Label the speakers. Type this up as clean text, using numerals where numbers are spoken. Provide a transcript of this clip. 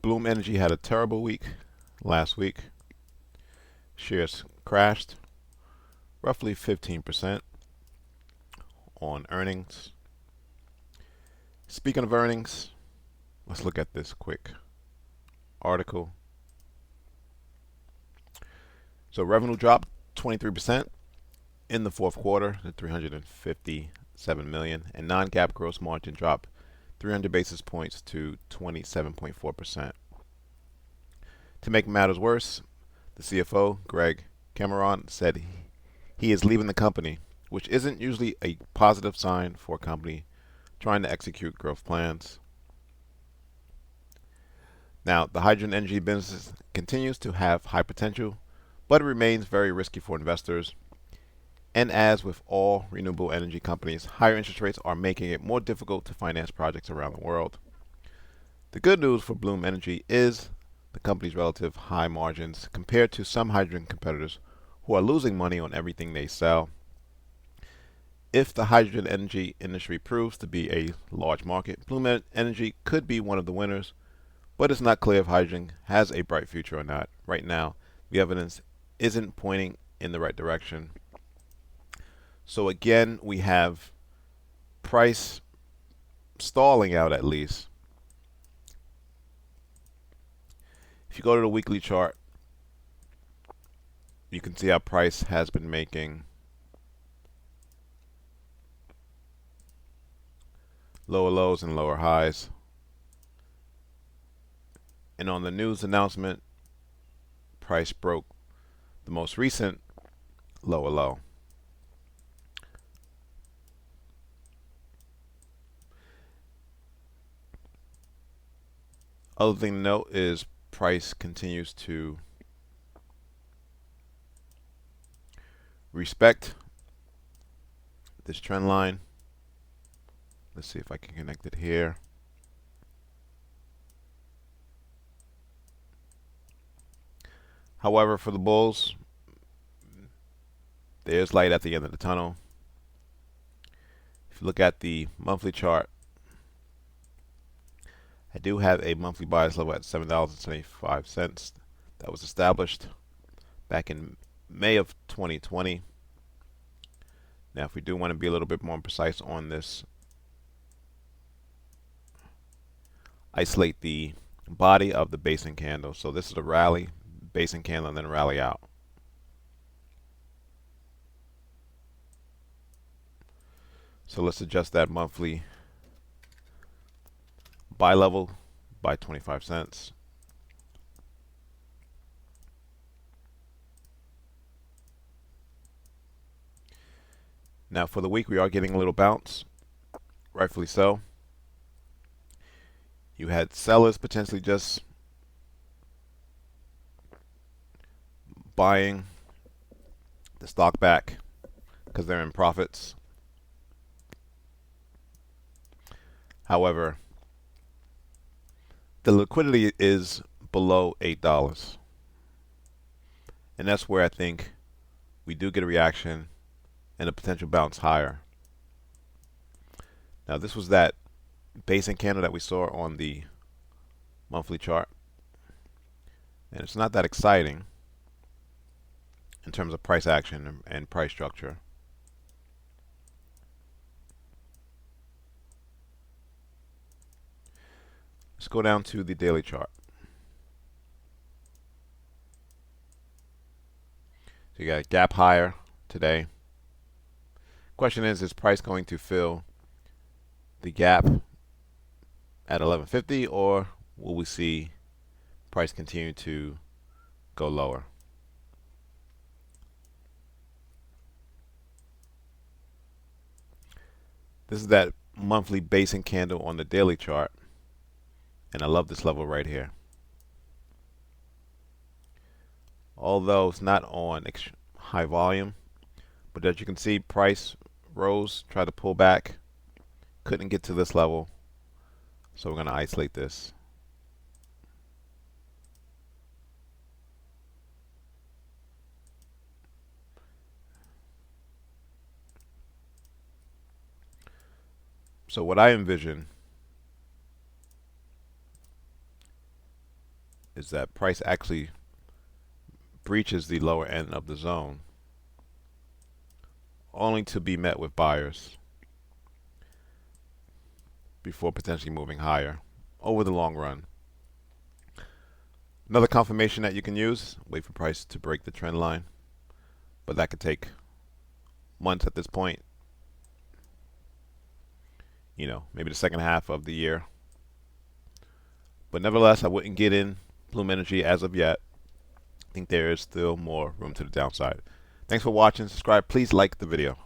Speaker 1: Bloom Energy had a terrible week last week. Shares crashed roughly 15% on earnings. Speaking of earnings, let's look at this quick article. So revenue dropped 23% in the fourth quarter to 357 million, and non-GAAP gross margin dropped 300 basis points to 27.4%. To make matters worse, the CFO, Greg Cameron, said he is leaving the company, which isn't usually a positive sign for a company trying to execute growth plans. Now, the hydrogen energy business continues to have high potential, but it remains very risky for investors. And as with all renewable energy companies, higher interest rates are making it more difficult to finance projects around the world. The good news for Bloom Energy is the company's relative high margins compared to some hydrogen competitors who are losing money on everything they sell. If the hydrogen energy industry proves to be a large market, Bloom Energy could be one of the winners, but it's not clear if hydrogen has a bright future or not. Right now, the evidence isn't pointing in the right direction. So again, we have price stalling out at least. If you go to the weekly chart, you can see how price has been making lower lows and lower highs. And on the news announcement, price broke the most recent lower low. Other thing to note is price continues to respect this trend line. Let's see if I can connect it here. However, for the bulls, there's light at the end of the tunnel. If you look at the monthly chart, I do have a monthly bias level at $7.75 that was established back in May of 2020. Now, if we do want to be a little bit more precise on this, isolate the body of the basing candle. So this is a rally, basing candle, and then rally out. So let's adjust that monthly buy level by 25 cents. Now for the week, we are getting a little bounce, rightfully so. You had sellers potentially just buying the stock back because they're in profits. However, the liquidity is below $8. And that's where I think we do get a reaction and a potential bounce higher. Now, this was that basing candle that we saw on the monthly chart. And it's not that exciting in terms of price action and price structure. Let's go down to the daily chart. So you got a gap higher today. Question is price going to fill the gap at 1150, or will we see price continue to go lower? This is that monthly basing candle on the daily chart, and I love this level right here. Although it's not on high volume, but as you can see, price rose, tried to pull back, couldn't get to this level, so we're going to isolate this. So what I envision is that price actually breaches the lower end of the zone, only to be met with buyers before potentially moving higher over the long run. Another confirmation that you can use, wait for price to break the trend line, but that could take months at this point. Maybe the second half of the year. But nevertheless, I wouldn't get in Bloom Energy as of yet. I think there is still more room to the downside. Thanks for watching. Subscribe. Please like the video.